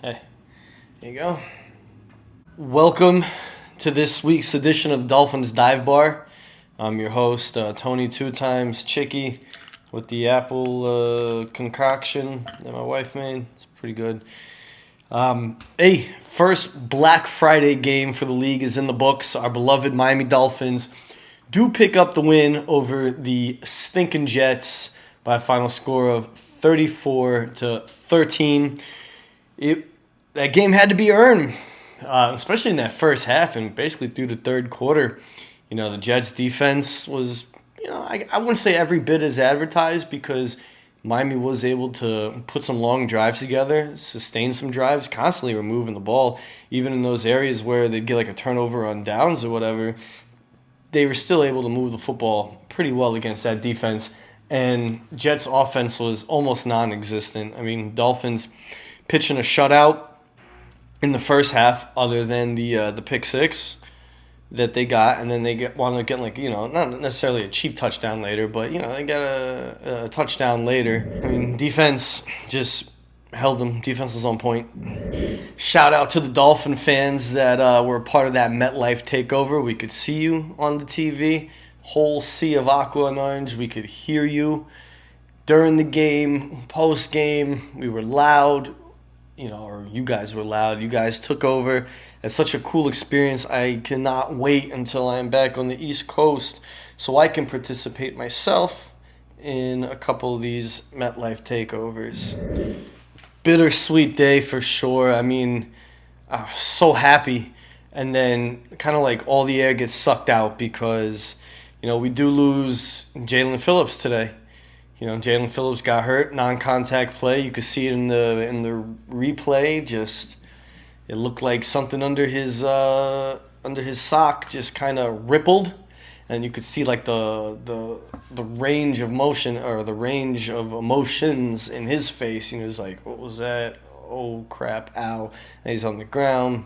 Hey, there you go. Welcome to this week's edition of Dolphins Dive Bar. I'm your host, Tony 2x Chicky, with the apple concoction that my wife made. It's pretty good. First Black Friday game for the league is in the books. Our beloved Miami Dolphins do pick up the win over the stinking Jets by a final score of 34-13. That game had to be earned, especially in that first half and basically through the third quarter. The Jets' defense was, I wouldn't say every bit as advertised, because Miami was able to put some long drives together, sustain some drives, constantly removing the ball. Even in those areas where they'd get like a turnover on downs or whatever, they were still able to move the football pretty well against that defense. And Jets' offense was almost non-existent. I mean, Dolphins pitching a shutout in the first half, other than the pick six that they got, and then they wound up getting not necessarily a cheap touchdown later, but they got a touchdown later. I mean, defense just held them. Defense was on point. Shout out to the Dolphin fans that were a part of that MetLife takeover. We could see you on the TV, whole sea of aqua and orange. We could hear you during the game, post game. We were loud. Or you guys were loud. You guys took over. It's such a cool experience. I cannot wait until I'm back on the East Coast so I can participate myself in a couple of these MetLife takeovers. Bittersweet day for sure. I mean, I was so happy. And then kind of like all the air gets sucked out because, we do lose Jaelan Phillips today. Jaelan Phillips got hurt, non-contact play. You could see it in the replay. Just it looked like something under his sock just kind of rippled, and you could see like the range of motion, or the range of emotions in his face. He was like, "What was that? Oh crap! Ow!" And he's on the ground.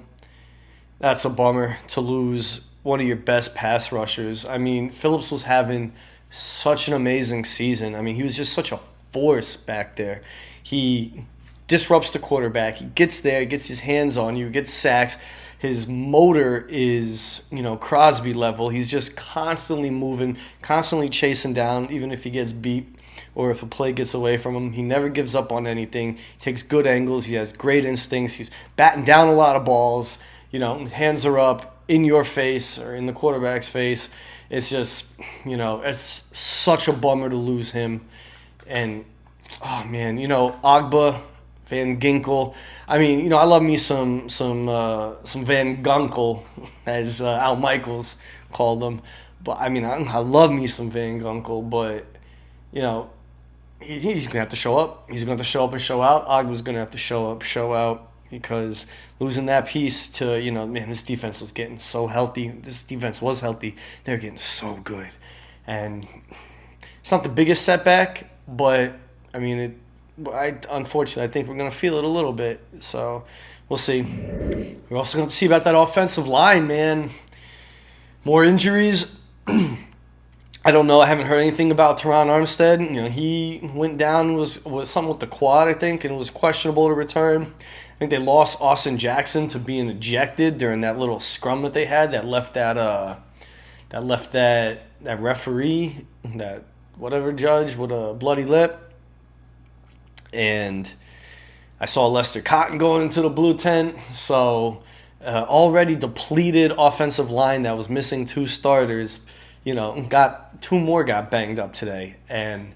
That's a bummer to lose one of your best pass rushers. I mean, Phillips was having such an amazing season. I mean, he was just such a force back there. He disrupts the quarterback. He gets there, gets his hands on you, gets sacks. His motor is, Crosby level. He's just constantly moving, constantly chasing down, even if he gets beat or if a play gets away from him. He never gives up on anything. He takes good angles. He has great instincts. He's batting down a lot of balls. Hands are up in your face or in the quarterback's face. It's just, it's such a bummer to lose him. And, oh, man, Agba, Van Ginkel. I mean, I love me some Van Gunkel, as Al Michaels called him. But, I mean, I love me some Van Gunkel. But, he's going to have to show up. He's going to have to show up and show out. Agba's going to have to show up, show out. Because losing that piece to, this defense was getting so healthy. This defense was healthy. They're getting so good. And it's not the biggest setback, but, I mean, unfortunately, I think we're going to feel it a little bit. So we'll see. We're also going to see about that offensive line, man. More injuries. I don't know. I haven't heard anything about Teron Armstead. He went down, was something with the quad, I think, and was questionable to return. I think they lost Austin Jackson to being ejected during that little scrum that they had that left that referee, that whatever judge, with a bloody lip. And I saw Lester Cotton going into the blue tent. So already depleted offensive line that was missing two starters, got two more got banged up today. And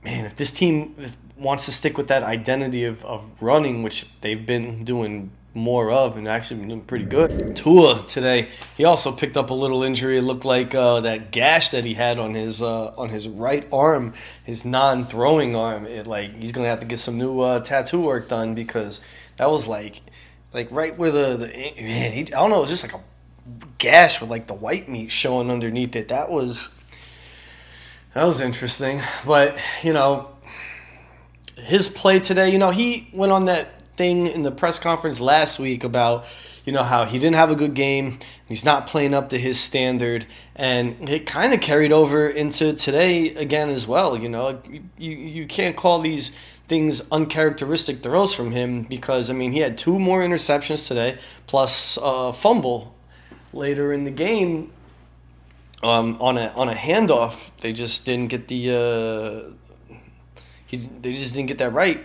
man, if this team wants to stick with that identity of running, which they've been doing more of and actually been doing pretty good. Tua today, he also picked up a little injury. It looked like that gash that he had on his right arm, his non-throwing arm. He's gonna have to get some new tattoo work done, because that was like right where I don't know, it was just like a gash with like the white meat showing underneath it. That was interesting. But his play today, he went on that thing in the press conference last week about, how he didn't have a good game. He's not playing up to his standard. And it kind of carried over into today again as well. You can't call these things uncharacteristic throws from him because, I mean, he had 2 more interceptions today plus a fumble later in the game on a handoff. They just didn't get they just didn't get that right.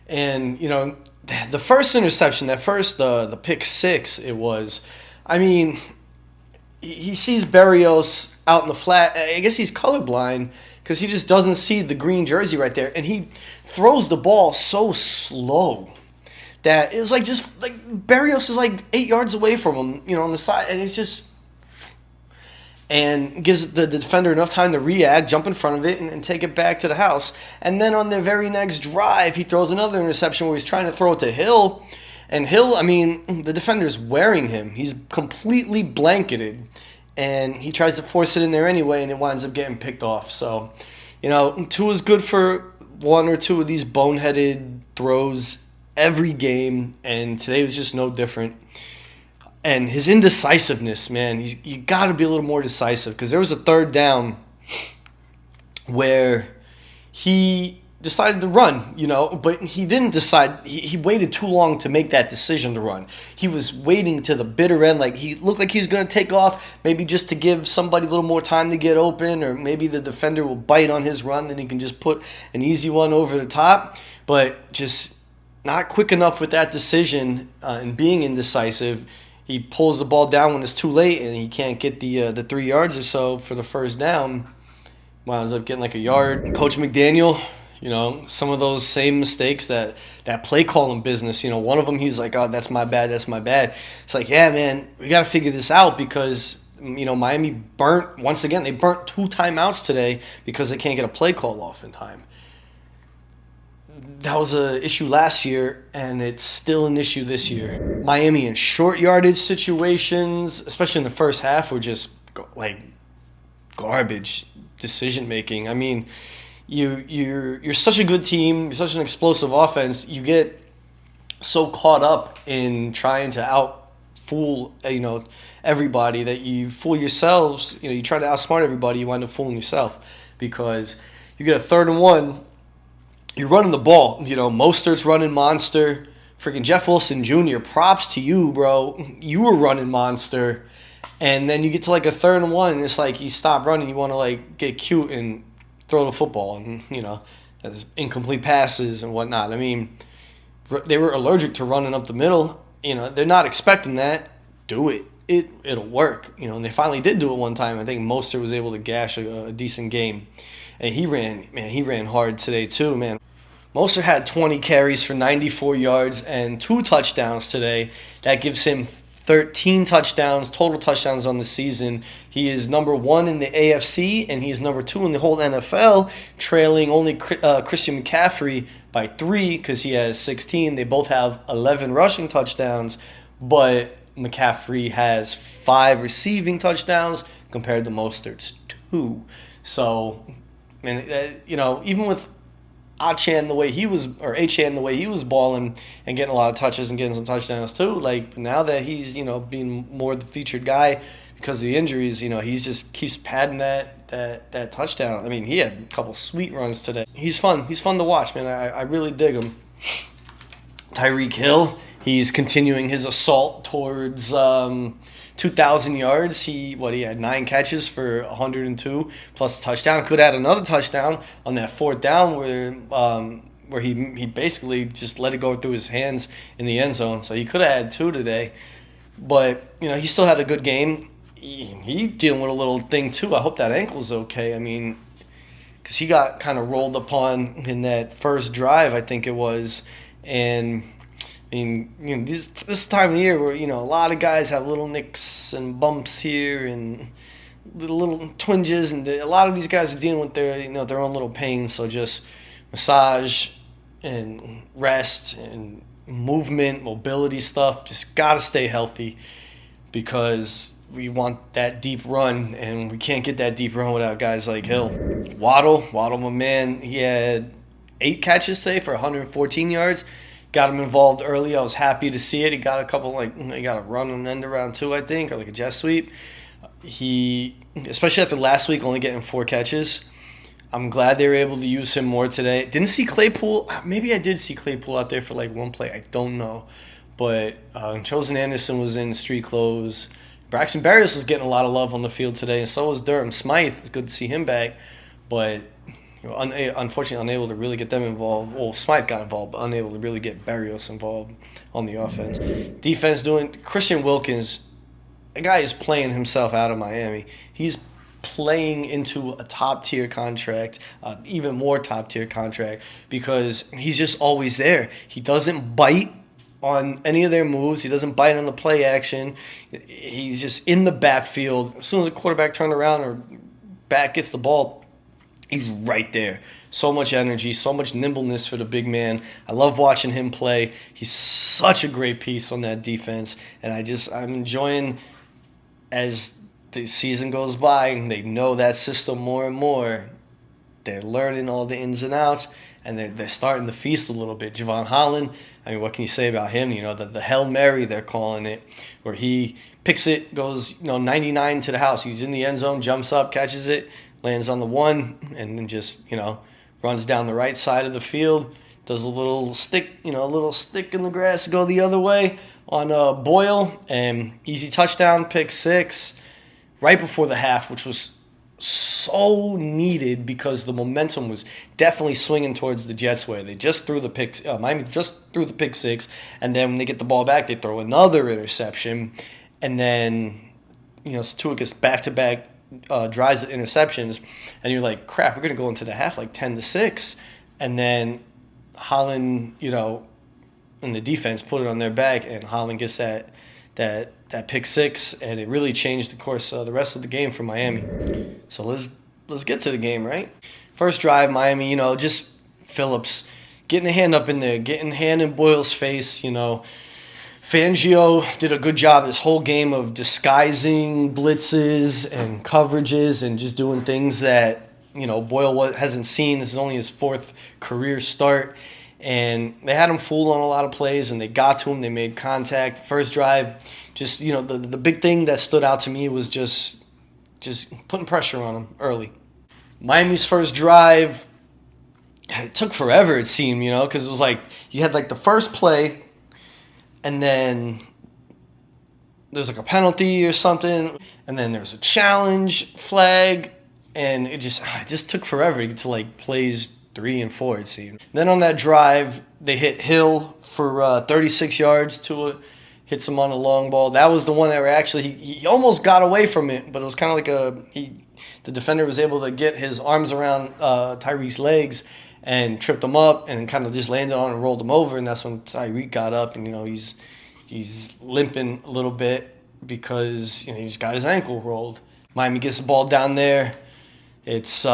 And, the first interception, the pick six, it was, I mean, he sees Berrios out in the flat. I guess he's colorblind because he just doesn't see the green jersey right there. And he throws the ball so slow that it's like Berrios is like 8 yards away from him, on the side. And it's just, and gives the defender enough time to react, jump in front of it, and take it back to the house. And then on the very next drive, he throws another interception where he's trying to throw it to Hill. And Hill, I mean, the defender's wearing him. He's completely blanketed. And he tries to force it in there anyway, and it winds up getting picked off. So, Tua is good for 1 or 2 of these boneheaded throws every game, and today was just no different. And his indecisiveness, man, you got to be a little more decisive because there was a 3rd down where he decided to run, but he didn't decide. He waited too long to make that decision to run. He was waiting to the bitter end. Like, he looked like he was going to take off, maybe just to give somebody a little more time to get open, or maybe the defender will bite on his run, then he can just put an easy one over the top. But just not quick enough with that decision and being indecisive. He pulls the ball down when it's too late, and he can't get the 3 yards or so for the first down. Winds up getting like a yard. Coach McDaniel, some of those same mistakes that play calling business. One of them, he's like, oh, that's my bad. It's like, yeah, man, we got to figure this out because, Miami burnt, once again, they burnt 2 timeouts today because they can't get a play call off in time. That was an issue last year, and it's still an issue this year. Miami in short yardage situations, especially in the first half, were just like garbage decision making. I mean, you're such a good team, you're such an explosive offense. You get so caught up in trying to out-fool everybody that you fool yourselves. You try to outsmart everybody, you wind up fooling yourself because you get a 3rd and 1. You're running the ball. Mostert's running monster. Freaking Jeff Wilson Jr., props to you, bro. You were running monster. And then you get to like a 3rd and 1, and it's like you stop running. You want to like get cute and throw the football. And, there's incomplete passes and whatnot. I mean, they were allergic to running up the middle. They're not expecting that. Do it. It'll work. And they finally did do it one time. I think Mostert was able to gash a decent game. And he ran hard today too, man. Mostert had 20 carries for 94 yards and 2 touchdowns today. That gives him 13 touchdowns, total touchdowns on the season. He is number 1 in the AFC, and he is number 2 in the whole NFL, trailing only Christian McCaffrey by 3 because he has 16. They both have 11 rushing touchdowns, but McCaffrey has 5 receiving touchdowns compared to Mostert's 2. So, even with Achane the way he was, or Achane the way he was balling and getting a lot of touches and getting some touchdowns too, like now that he's, being more the featured guy because of the injuries, he just keeps padding that touchdown. I mean, he had a couple sweet runs today. He's fun to watch, man. I really dig him. Tyreek Hill, he's continuing his assault towards 2,000 yards. He had 9 catches for 102 plus a touchdown. Could add another touchdown on that 4th down where he basically just let it go through his hands in the end zone. So he could have had 2 today. But, he still had a good game. He dealing with a little thing too. I hope that ankle's okay. I mean, because he got kind of rolled upon in that first drive, I think it was. And I mean, this time of the year where, a lot of guys have little nicks and bumps here and little twinges, and a lot of these guys are dealing with their own little pain. So just massage and rest and movement, mobility stuff. Just got to stay healthy because we want that deep run, and we can't get that deep run without guys like Hill. Waddle, my man, he had 8 catches today for 114 yards. Got him involved early. I was happy to see it. He got a couple, he got a run and end around 2, I think, or like a jet sweep. He, especially after last week only getting 4 catches, I'm glad they were able to use him more today. Didn't see Claypool. Maybe I did see Claypool out there for like one play. I don't know. But Chosen Anderson was in street clothes. Braxton Berrios was getting a lot of love on the field today, and so was Durham Smythe. It's good to see him back. But unfortunately, unable to really get them involved. Well, Smythe got involved, but unable to really get Berrios involved on the offense. Defense doing Christian Wilkins. The guy is playing himself out of Miami. He's playing into a top-tier contract, even more top-tier contract, because he's just always there. He doesn't bite on any of their moves. He doesn't bite on the play action. He's just in the backfield. As soon as the quarterback turns around or back gets the ball, he's right there. So much energy, so much nimbleness for the big man. I love watching him play. He's such a great piece on that defense, and I'm enjoying as the season goes by and they know that system more and more. They're learning all the ins and outs, and they're starting to feast a little bit. Javon Holland, I mean, what can you say about him? The Hail Mary, they're calling it, where he picks it, goes 99 to the house. He's in the end zone, jumps up, catches it, lands on the one, and then just runs down the right side of the field. Does a little stick in the grass to go the other way on Boyle, and easy touchdown, pick six, right before the half, which was so needed because the momentum was definitely swinging towards the Jets' way. They just threw the pick. Miami just threw the pick six, and then when they get the ball back, they throw another interception, and then Tua gets back-to-back drives of interceptions, and you're like, crap, we're gonna go into the half like 10-6, and then Holland, and the defense put it on their back, and Holland gets that pick six, and it really changed the course of the rest of the game for Miami. So let's get to the game, right? First drive, Miami, just Phillips getting a hand up in there, getting a hand in Boyle's face. Fangio did a good job this whole game of disguising blitzes and coverages and just doing things that Boyle hasn't seen. This is only his fourth career start. And they had him fooled on a lot of plays, and they got to him. They made contact. First drive, just, the big thing that stood out to me was just putting pressure on him early. Miami's first drive, it took forever, it seemed, because it was like you had like the first play, and then there's like a penalty or something, and then there's a challenge flag, and it just took forever to get to like plays 3 and 4, it seemed. Then on that drive, they hit Hill for 36 yards. Tua hits him on a long ball. That was the one that he almost got away from it, but it was kind of like the defender was able to get his arms around Tyreek's legs and tripped him up and kind of just landed on and rolled him over, and that's when Tyreek got up, and he's limping a little bit because he's got his ankle rolled. Miami gets the ball down there. It's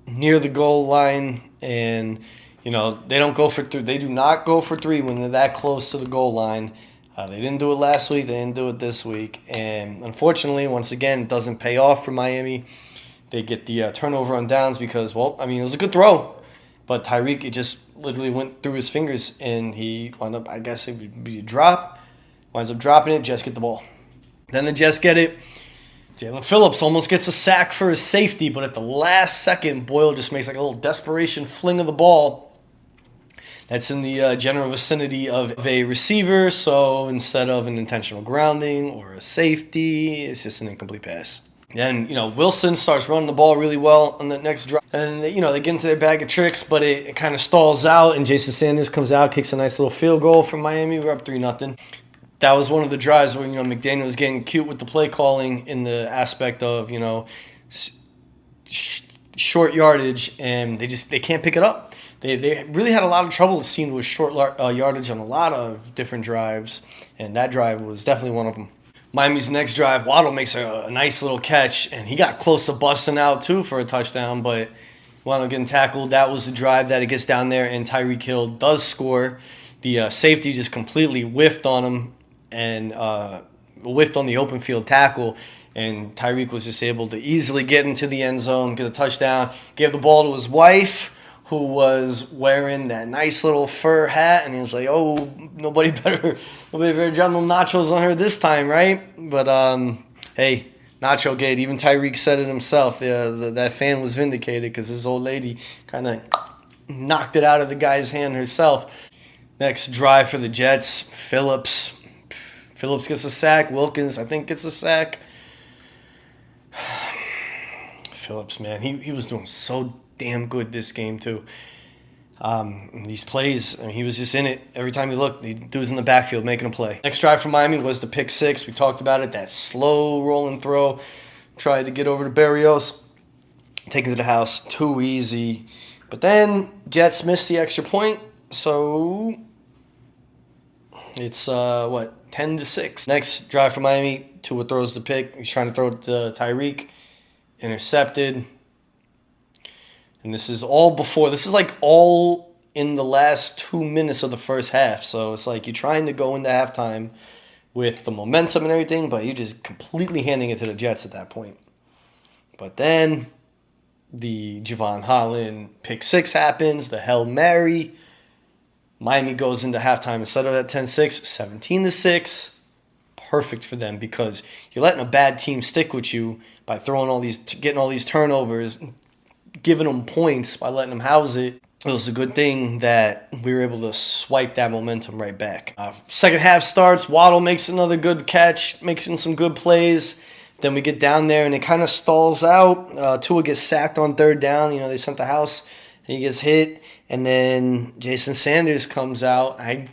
near the goal line, and they don't go for 3. They do not go for 3 when they're that close to the goal line. They didn't do it last week. They didn't do it this week, and unfortunately, once again, it doesn't pay off for Miami. They get the turnover on downs because, it was a good throw, but Tyreek, it just literally went through his fingers, and he wound up, I guess it would be a drop. Winds up dropping it. Jets get the ball. Then the Jets get it. Jaelan Phillips almost gets a sack for his safety, but at the last second, Boyle just makes like a little desperation fling of the ball. That's in the general vicinity of a receiver, so instead of an intentional grounding or a safety, it's just an incomplete pass. Then, Wilson starts running the ball really well on the next drive. And, they get into their bag of tricks, but it kind of stalls out, and Jason Sanders comes out, kicks a nice little field goal for Miami. We're up 3-0. That was one of the drives where, McDaniel was getting cute with the play calling in the aspect of, short yardage, and they can't pick it up. They really had a lot of trouble, it seemed, with short yardage on a lot of different drives, and that drive was definitely one of them. Miami's next drive, Waddle makes a nice little catch, and he got close to busting out, too, for a touchdown, but wound up getting tackled. That was the drive that it gets down there, and Tyreek Hill does score. The safety just completely whiffed on him, and whiffed on the open field tackle, and Tyreek was just able to easily get into the end zone, get a touchdown, gave the ball to his wife, who was wearing that nice little fur hat, and he was like, nobody better jump them nachos on her this time, right? But hey, Nacho Gate. Even Tyreek said it himself. That fan was vindicated because his old lady kind of knocked it out of the guy's hand herself. Next drive for the Jets, Phillips. Phillips gets a sack. Wilkins, I think, gets a sack. Phillips, man, he was doing so damn good this game, too. These plays, I mean, he was just in it. Every time you look, the dude's in the backfield making a play. Next drive for Miami was the pick six. We talked about it. That slow rolling throw. Tried to get over to Berrios. Take it to the house. Too easy. But then Jets missed the extra point. So it's, 10-6. Next drive for Miami. Tua throws the pick. He's trying to throw it to Tyreek. Intercepted. And this is all in the last 2 minutes of the first half. So it's like you're trying to go into halftime with the momentum and everything, but you're just completely handing it to the Jets at that point. But then the Javon Holland pick six happens, the Hail Mary. Miami goes into halftime instead of at 10-6, 17-6. Perfect for them because you're letting a bad team stick with you by getting all these turnovers, giving them points by letting them house it. It was a good thing that we were able to swipe that momentum right back. Second half starts. Waddle makes another good catch, making some good plays. Then we get down there and it kind of stalls out. Tua gets sacked on third down. They sent the house. And he gets hit. And then Jason Sanders comes out. I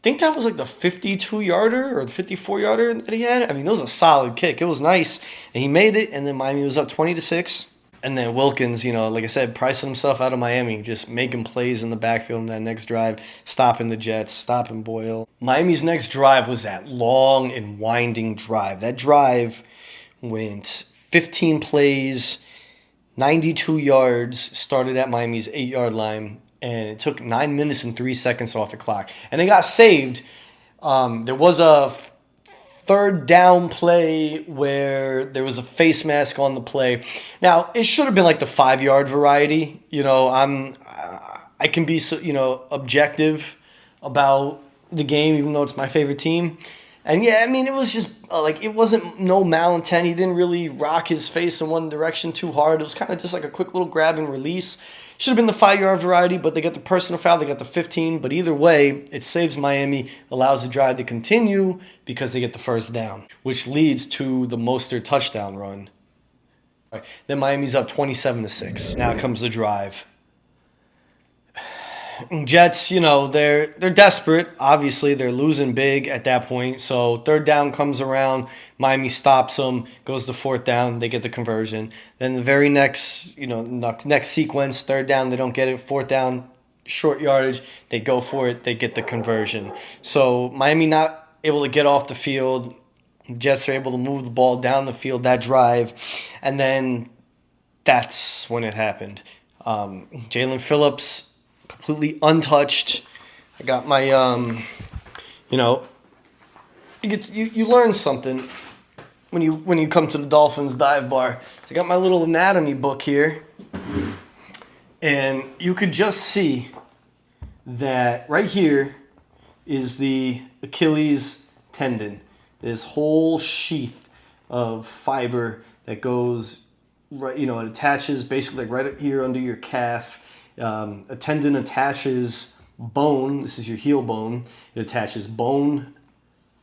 think that was like the 52-yarder or the 54-yarder that he had. I mean, it was a solid kick. It was nice. And he made it. And then Miami was up 20-6. And then Wilkins, like I said, pricing himself out of Miami, just making plays in the backfield in that next drive, stopping the Jets, stopping Boyle. Miami's next drive was that long and winding drive. That drive went 15 plays, 92 yards, started at Miami's 8-yard line, and it took 9 minutes and 3 seconds off the clock. And it got saved. There was a third down play where there was a face mask on the play. Now, it should have been like the 5-yard variety. I can be objective about the game, even though it's my favorite team. And yeah, I mean, it was just it wasn't no malintent. He didn't really rock his face in one direction too hard. It was kind of just like a quick little grab and release. Should have been the 5-yard variety, but they got the personal foul. They got the 15. But either way, it saves Miami, allows the drive to continue because they get the first down, which leads to the Mostert touchdown run. Right. Then Miami's up 27-6. Now comes the drive. Jets, they're desperate. Obviously, they're losing big at that point. So third down comes around. Miami stops them, goes to fourth down. They get the conversion. Then the very next sequence, third down, they don't get it. Fourth down, short yardage. They go for it. They get the conversion. So Miami not able to get off the field. Jets are able to move the ball down the field that drive. And then that's when it happened. Jaelan Phillips, completely untouched. I got my, you learn something when you come to the Dolphins Dive Bar. So I got my little anatomy book here, and you could just see that right here is the Achilles tendon. This whole sheath of fiber that goes right, it attaches basically right here under your calf. A tendon attaches bone. This is your heel bone. It attaches bone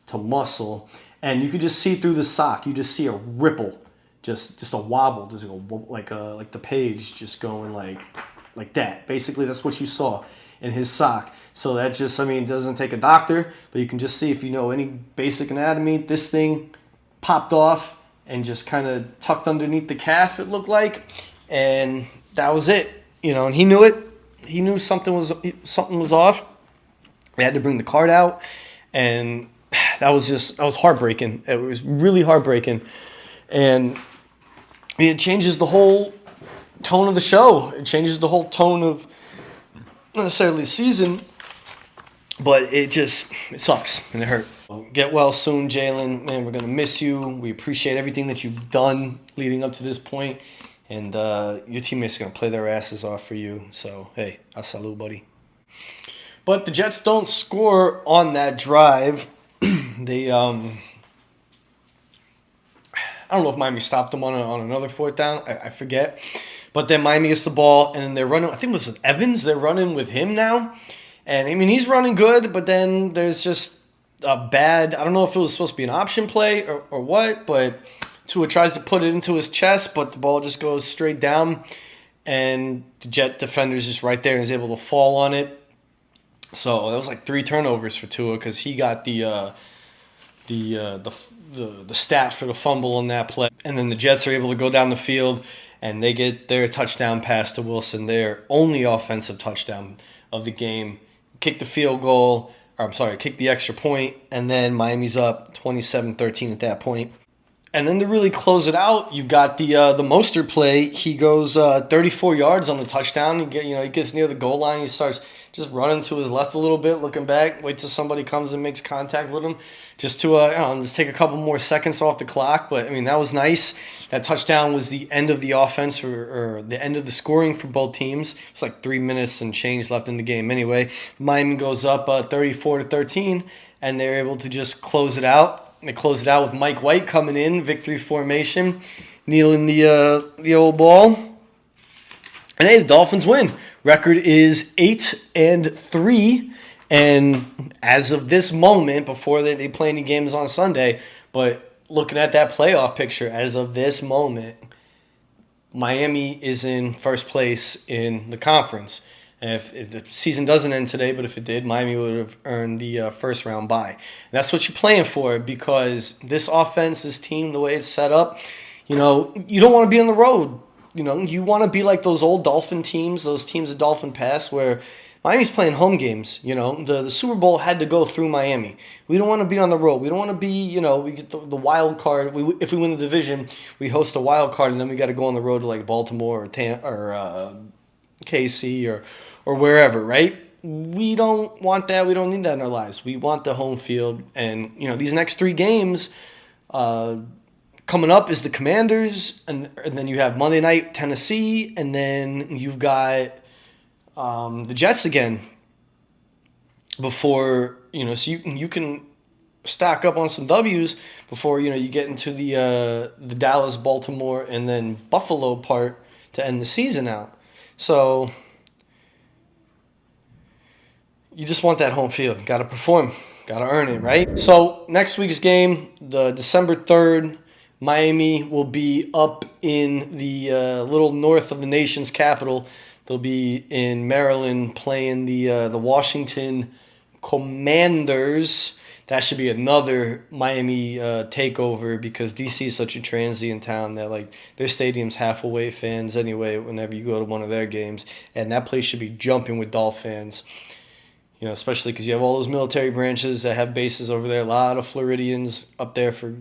to muscle, and you could just see through the sock. You just see a ripple, just a wobble, just like the page just going like that. Basically, that's what you saw in his sock. So that it doesn't take a doctor, but you can just see if you know any basic anatomy. This thing popped off and just kind of tucked underneath the calf. It looked like, and that was it. And he knew it. He knew something was off. They had to bring the card out, and that was heartbreaking. It was really heartbreaking, and it changes the whole tone of the show. It changes the whole tone of not necessarily the season, but it sucks and it hurt. Get well soon, Jaelan. Man, we're gonna miss you. We appreciate everything that you've done leading up to this point. And your teammates are going to play their asses off for you. So, hey, a salute, buddy. But the Jets don't score on that drive. They I don't know if Miami stopped them on another fourth down. I forget. But then Miami gets the ball, and then they're running. I think it was Evans. They're running with him now. And, I mean, he's running good, but then there's just a bad – I don't know if it was supposed to be an option play or what, but Tua tries to put it into his chest, but the ball just goes straight down. And the Jet defender's just right there and is able to fall on it. So that was like 3 turnovers for Tua because he got the stat for the fumble on that play. And then the Jets are able to go down the field and they get their touchdown pass to Wilson, their only offensive touchdown of the game. Kick the field goal, kick the extra point, and then Miami's up 27-13 at that point. And then to really close it out, you got the Mostert play. He goes 34 yards on the touchdown. He gets near the goal line. He starts just running to his left a little bit, looking back, wait till somebody comes and makes contact with him, just to just take a couple more seconds off the clock. But I mean, that was nice. That touchdown was the end of the offense or the end of the scoring for both teams. It's like 3 minutes and change left in the game. Anyway, Miami goes up 34-13, and they're able to just close it out. They closed it out with Mike White coming in, victory formation, kneeling the old ball. And hey, the Dolphins win. Record is 8-3, and as of this moment, before they play any games on Sunday, but looking at that playoff picture, as of this moment, Miami is in first place in the conference. And if the season doesn't end today, but if it did, Miami would have earned the first round bye. And that's what you're playing for because this offense, this team, the way it's set up, you don't want to be on the road. You want to be like those old Dolphin teams, those teams of Dolphin past where Miami's playing home games. The Super Bowl had to go through Miami. We don't want to be on the road. We don't want to be, we get the wild card. If we win the division, we host a wild card, and then we got to go on the road to like Baltimore or KC or wherever, right? We don't want that. We don't need that in our lives. We want the home field. And, these next 3 games coming up is the Commanders, and then you have Monday night Tennessee, and then you've got the Jets again before, so you can stack up on some W's before, you get into the Dallas, Baltimore, and then Buffalo part to end the season out. So you just want that home field. Got to perform. Got to earn it, right? So next week's game, the December 3rd, Miami will be up in the little north of the nation's capital. They'll be in Maryland playing the Washington Commanders. That should be another Miami takeover because D.C. is such a transient town that their stadium's half away fans anyway whenever you go to one of their games. And that place should be jumping with Dolph fans. Especially because you have all those military branches that have bases over there. A lot of Floridians up there for,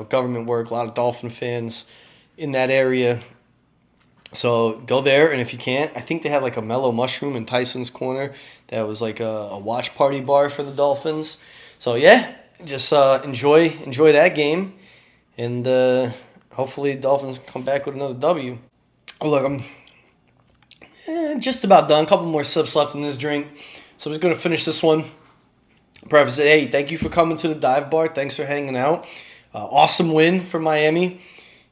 government work. A lot of Dolphin fans in that area. So go there, and if you can't, I think they have a Mellow Mushroom in Tyson's Corner. That was a watch party bar for the Dolphins. So yeah, just enjoy that game, and hopefully the Dolphins come back with another W. Oh, look, I'm just about done. A couple more sips left in this drink. So I'm just going to finish this one. Preface it, hey, thank you for coming to the dive bar. Thanks for hanging out. Awesome win for Miami.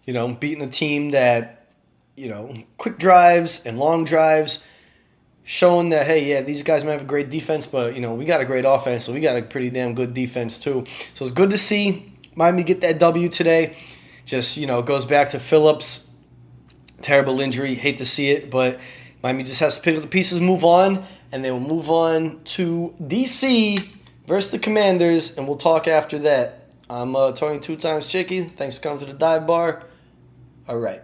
Beating a team that, quick drives and long drives, showing that, hey, yeah, these guys might have a great defense, but, we got a great offense, so we got a pretty damn good defense too. So it's good to see Miami get that W today. Just, goes back to Phillips. Terrible injury. Hate to see it, but Miami just has to pick up the pieces, move on, and they will move on to D.C. versus the Commanders, and we'll talk after that. I'm Tony 2 Times Chicky. Thanks for coming to the dive bar. All right.